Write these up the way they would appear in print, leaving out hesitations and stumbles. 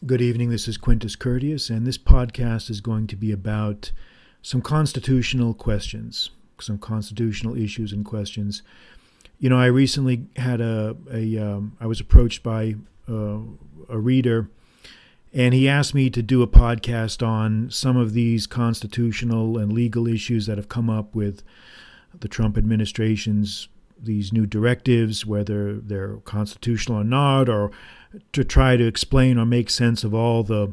Good evening. This is Quintus Curtius, and this podcast is going to be about some constitutional questions, some constitutional issues and questions. I recently had I was approached by a reader, and he asked me to do a podcast on some of these constitutional and legal issues that have come up with the Trump administration's these new directives, whether they're constitutional or not, or to try to explain or make sense of all the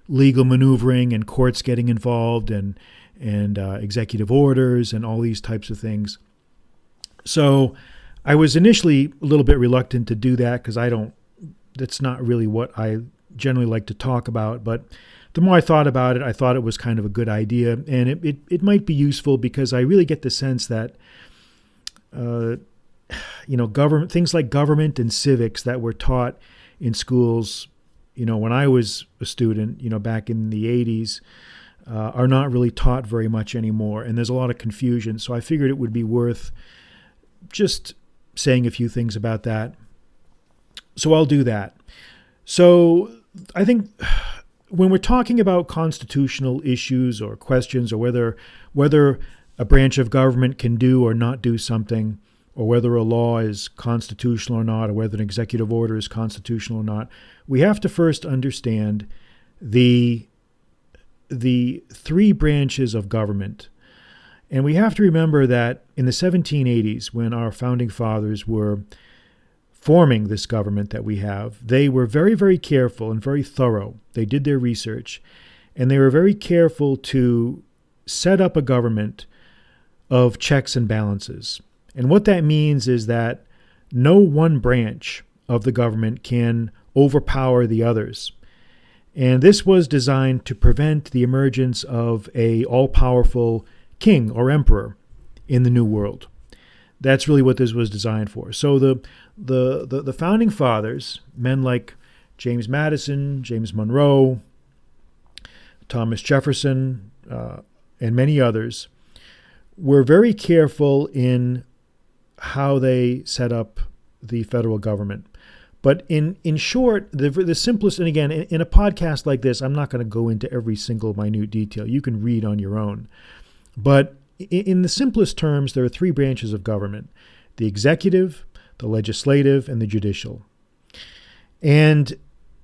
legal maneuvering and courts getting involved and executive orders and all these types of things. So I was initially a little bit reluctant to do that because that's not really what I generally like to talk about. But the more I thought about it, I thought it was kind of a good idea, and it might be useful because I really get the sense that government, things like government and civics that were taught in schools, when I was a student, back in the 80s, are not really taught very much anymore. And there's a lot of confusion. So I figured it would be worth just saying a few things about that. So I'll do that. So I think when we're talking about constitutional issues or questions, or whether a branch of government can do or not do something, or whether a law is constitutional or not, or whether an executive order is constitutional or not, we have to first understand the three branches of government. And we have to remember that in the 1780s, when our founding fathers were forming this government that we have, they were very, very careful and very thorough. They did their research, and they were very careful to set up a government of checks and balances. And what that means is that no one branch of the government can overpower the others. And this was designed to prevent the emergence of a all-powerful king or emperor in the New World. That's really what this was designed for. So the founding fathers, men like James Madison, James Monroe, Thomas Jefferson, and many others, were very careful in how they set up the federal government. But in short, the simplest, and again, in a podcast like this, I'm not going to go into every single minute detail. You can read on your own. But in the simplest terms, there are three branches of government: the executive, the legislative, and the judicial. And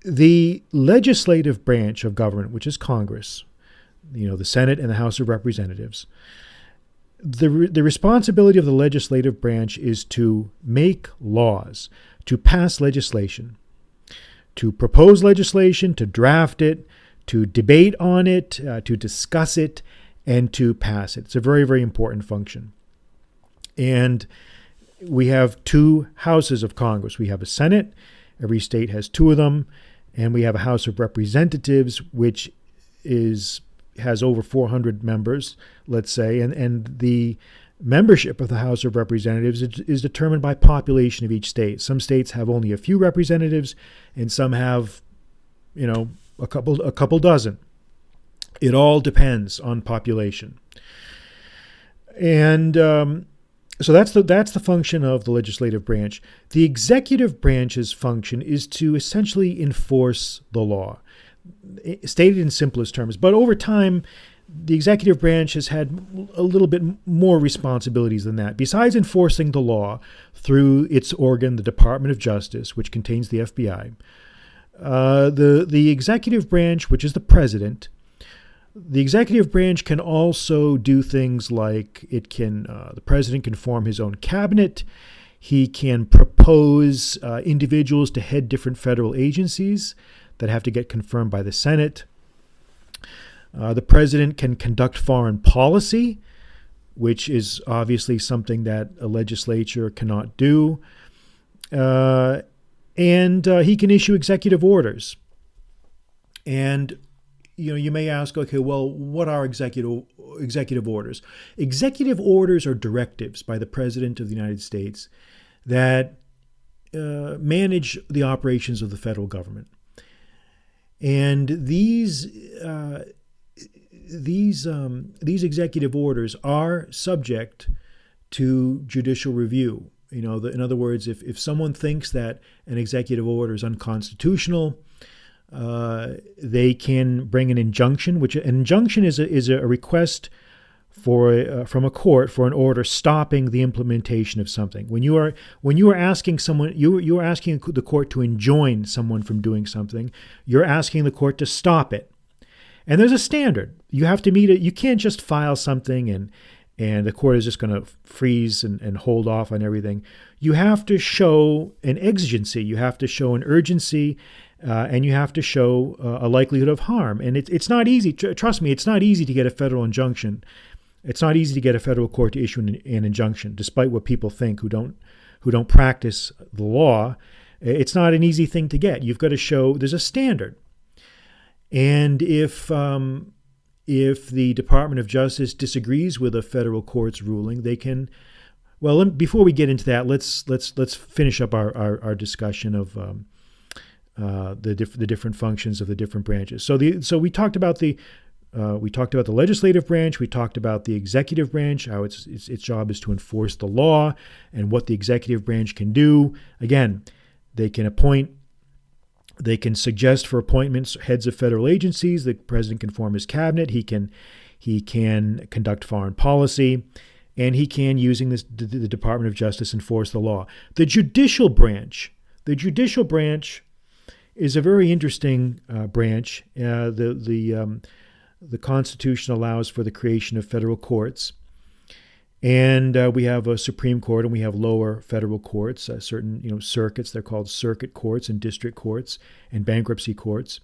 the legislative branch of government, which is Congress, the Senate and the House of Representatives, the responsibility of the legislative branch is to make laws, to pass legislation, to propose legislation, to draft it, to debate on it, to discuss it, and to pass it. It's a very, very important function. And we have two houses of Congress. We have a Senate. Every state has two of them. And we have a House of Representatives, which has over 400 members, let's say, and the membership of the House of Representatives is determined by population of each state. Some states have only a few representatives, and some have, a couple dozen. It all depends on population. And so that's the function of the legislative branch. The executive branch's function is to essentially enforce the law, stated in simplest terms. But over time, the executive branch has had a little bit more responsibilities than that. Besides enforcing the law through its organ, the Department of Justice, which contains the FBI, the executive branch, which is the president, the executive branch can also do things like the president can form his own cabinet. He can propose individuals to head different federal agencies that have to get confirmed by the Senate. The president can conduct foreign policy, which is obviously something that a legislature cannot do. And he can issue executive orders. And you may ask, okay, well, what are executive orders? Executive orders are directives by the President of the United States that manage the operations of the federal government. And these executive orders are subject to judicial review. In other words, if someone thinks that an executive order is unconstitutional, They can bring an injunction, which an injunction is a request from a court for an order stopping the implementation of something. When you are asking someone, you are asking the court to enjoin someone from doing something. You're asking the court to stop it. And there's a standard. You have to meet it. You can't just file something and the court is just going to freeze and hold off on everything. You have to show an exigency. You have to show an urgency, and you have to show a likelihood of harm. And it's not easy. Trust me, it's not easy to get a federal injunction. It's not easy to get a federal court to issue an injunction, despite what people think who don't practice the law. It's not an easy thing to get. You've got to show there's a standard. And if the Department of Justice disagrees with a federal court's ruling, they can. Well, before we get into that, let's finish up our discussion of the different functions of the different branches. So we talked about the legislative branch. We talked about the executive branch, how its job is to enforce the law, and what the executive branch can do. Again, they can appoint. They can suggest for appointments heads of federal agencies. The president can form his cabinet. He can conduct foreign policy, and he can, using the Department of Justice, enforce the law. The judicial branch is a very interesting branch. The Constitution allows for the creation of federal courts. And we have a Supreme Court and we have lower federal courts, certain circuits. They're called circuit courts and district courts and bankruptcy courts.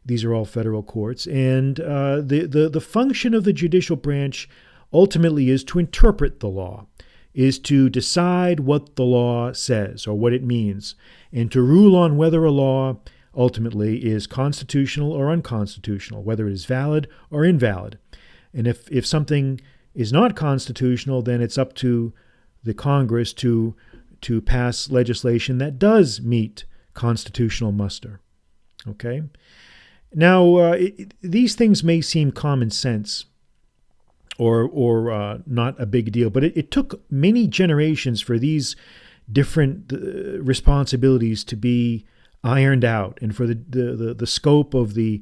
These are all federal courts. And the function of the judicial branch ultimately is to interpret the law, is to decide what the law says or what it means, and to rule on whether a law ultimately is constitutional or unconstitutional, whether it is valid or invalid. And if something is not constitutional, then it's up to the Congress to pass legislation that does meet constitutional muster. Okay? Now, these things may seem common sense or not a big deal, but it took many generations for these different responsibilities to be ironed out and for the scope of the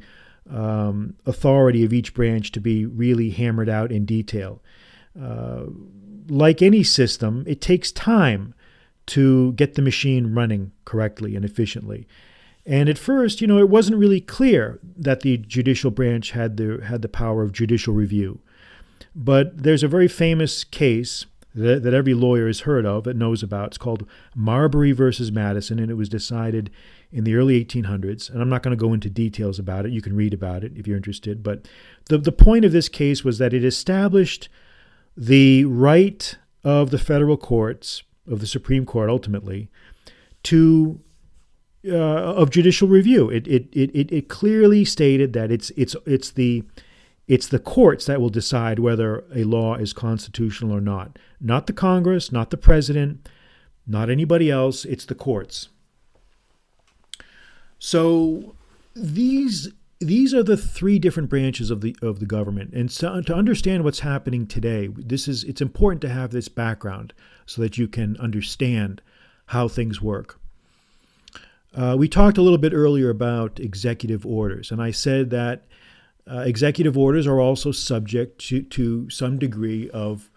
authority of each branch to be really hammered out in detail. Like any system, it takes time to get the machine running correctly and efficiently. And at first, it wasn't really clear that the judicial branch had the power of judicial review. But there's a very famous case that every lawyer has heard of, that knows about. It's called Marbury versus Madison, and it was decided in the early 1800s. And I'm not going to go into details about it. You can read about it if you're interested. But the point of this case was that it established the right of the federal courts, of the Supreme Court ultimately, of judicial review. It clearly stated that it's the courts that will decide whether a law is constitutional or not the Congress, not the president, not anybody else. It's the courts. So these are the three different branches of the government. And so to understand what's happening today, it's important to have this background so that you can understand how things work. We talked a little bit earlier about executive orders, and I said that executive orders are also subject to some degree of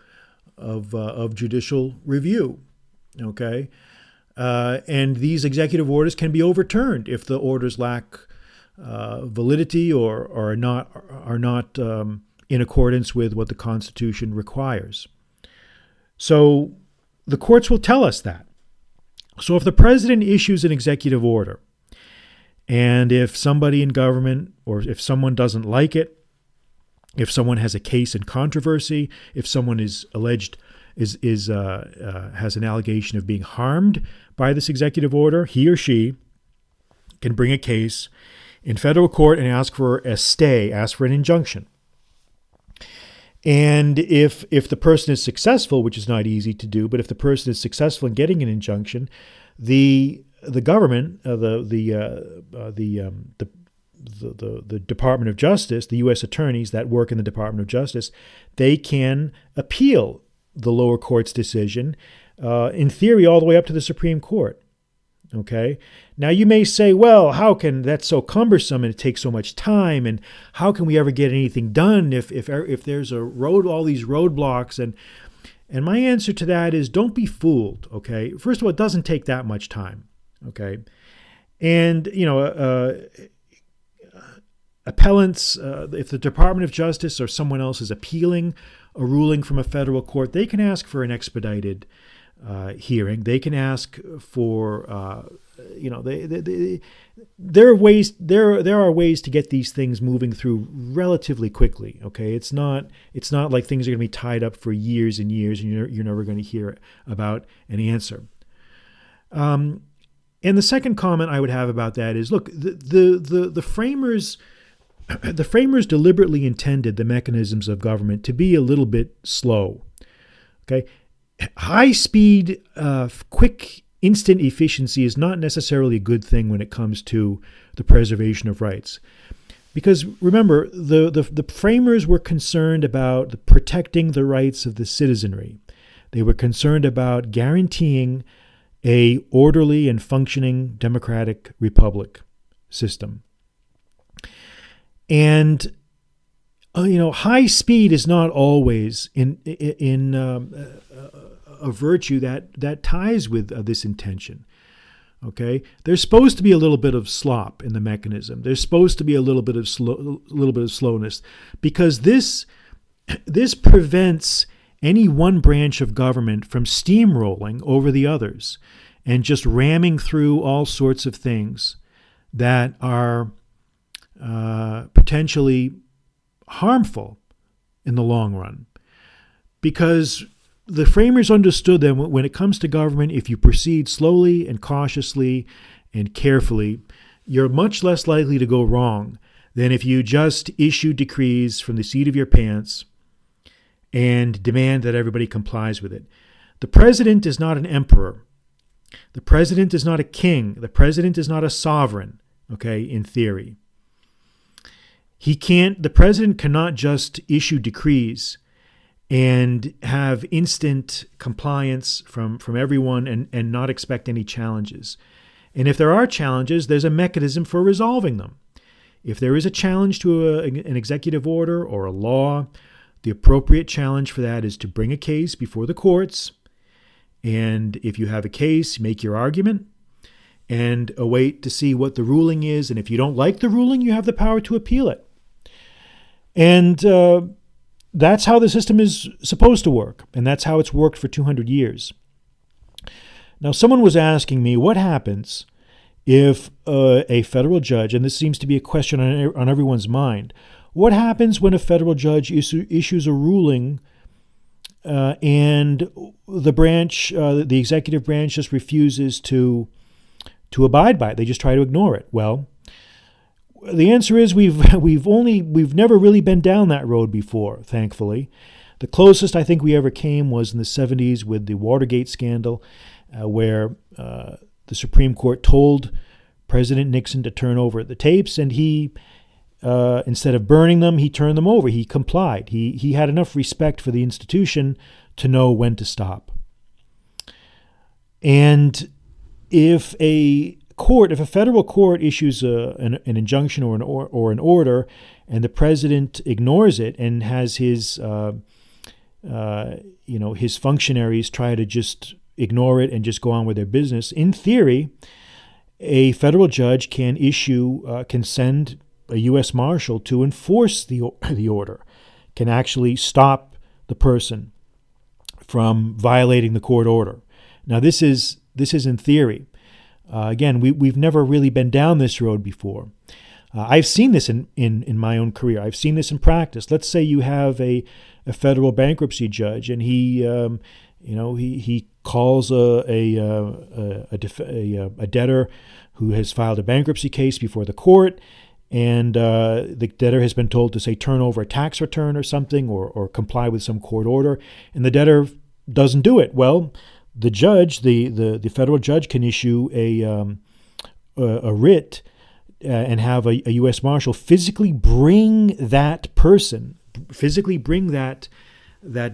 judicial review. Okay, and these executive orders can be overturned if the orders lack validity or are not in accordance with what the Constitution requires. So the courts will tell us that. So if the president issues an executive order, and if somebody in government, or if someone doesn't like it, if someone has a case in controversy, if someone is alleged has an allegation of being harmed by this executive order, he or she can bring a case in federal court and ask for a stay, ask for an injunction. And if the person is successful, which is not easy to do, but if the person is successful in getting an injunction, the government, the Department of Justice, the U.S. attorneys that work in the Department of Justice, they can appeal the lower court's decision, in theory, all the way up to the Supreme Court. Okay. Now you may say, well, how can that's so cumbersome and it takes so much time, and how can we ever get anything done if there's all these roadblocks? And my answer to that is, don't be fooled. Okay. First of all, it doesn't take that much time. Okay. And appellants, if the Department of Justice or someone else is appealing a ruling from a federal court, they can ask for an expedited hearing. They can ask for, there are ways to get these things moving through relatively quickly. Okay, it's not like things are going to be tied up for years and years, and you're never going to hear about an answer. And the second comment I would have about that is, look, the framers. The framers deliberately intended the mechanisms of government to be a little bit slow. Okay, high speed, quick, instant efficiency is not necessarily a good thing when it comes to the preservation of rights, because remember, the framers were concerned about protecting the rights of the citizenry. They were concerned about guaranteeing a orderly and functioning democratic republic system. And high speed is not always in a virtue that ties with this intention. Okay, there's supposed to be a little bit of slop in the mechanism. There's supposed to be a little bit of slowness, because this prevents any one branch of government from steamrolling over the others and just ramming through all sorts of things that are potentially harmful in the long run. Because the framers understood that when it comes to government, if you proceed slowly and cautiously and carefully, you're much less likely to go wrong than if you just issue decrees from the seat of your pants and demand that everybody complies with it. The president is not an emperor. The president is not a king. The president is not a sovereign, okay, in theory. The president cannot just issue decrees and have instant compliance from everyone and not expect any challenges. And if there are challenges, there's a mechanism for resolving them. If there is a challenge to an executive order or a law, the appropriate challenge for that is to bring a case before the courts. And if you have a case, make your argument and await to see what the ruling is. And if you don't like the ruling, you have the power to appeal it. And that's how the system is supposed to work. And that's how it's worked for 200 years. Now, someone was asking me, what happens if a federal judge, and this seems to be a question on everyone's mind, what happens when a federal judge issues a ruling and the executive branch just refuses to abide by it? They just try to ignore it. Well, the answer is we've never really been down that road before, thankfully. The closest I think we ever came was in the 70s with the Watergate scandal, where the Supreme Court told President Nixon to turn over the tapes, and he, instead of burning them, he turned them over. He complied. He had enough respect for the institution to know when to stop. And if a federal court issues an injunction or an order, and the president ignores it and has his functionaries try to just ignore it and just go on with their business, in theory, a federal judge can send a U.S. Marshal to enforce the order, can actually stop the person from violating the court order. Now, this is in theory. Again, we've never really been down this road before. I've seen this in my own career. I've seen this in practice. Let's say you have a federal bankruptcy judge, and he calls a debtor who has filed a bankruptcy case before the court, and the debtor has been told to, say, turn over a tax return or something, or comply with some court order, and the debtor doesn't do it. Well, the judge, the federal judge, can issue a writ and have a U.S. Marshal physically bring that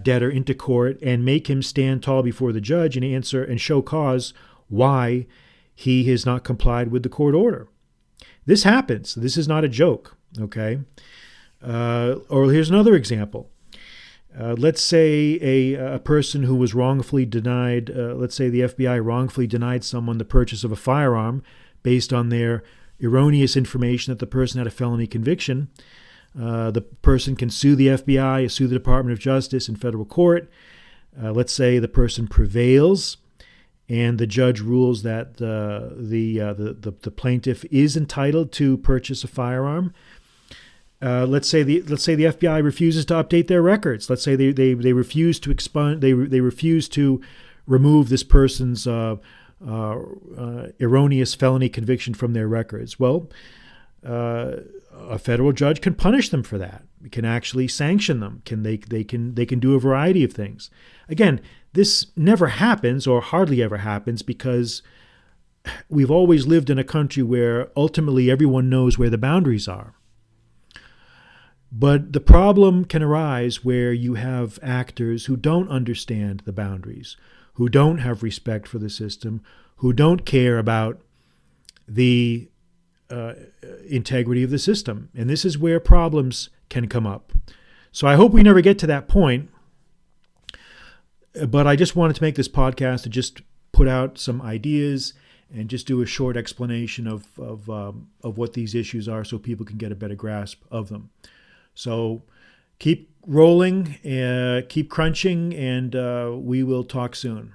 debtor into court and make him stand tall before the judge and answer and show cause why he has not complied with the court order. This happens. This is not a joke, okay? Or here's another example. Let's say a person who was wrongfully denied, let's say the FBI wrongfully denied someone the purchase of a firearm based on their erroneous information that the person had a felony conviction. The person can sue the FBI, sue the Department of Justice in federal court. Let's say the person prevails, and the judge rules that the plaintiff is entitled to purchase a firearm. Let's say the FBI refuses to update their records. Let's say they refuse to expunge. They refuse to remove this person's erroneous felony conviction from their records. Well, a federal judge can punish them for that. Can actually sanction them. They can do a variety of things. Again, this never happens, or hardly ever happens, because we've always lived in a country where ultimately everyone knows where the boundaries are. But the problem can arise where you have actors who don't understand the boundaries, who don't have respect for the system, who don't care about the integrity of the system. And this is where problems can come up. So I hope we never get to that point. But I just wanted to make this podcast to just put out some ideas and just do a short explanation of what these issues are so people can get a better grasp of them. So keep rolling, keep crunching, and we will talk soon.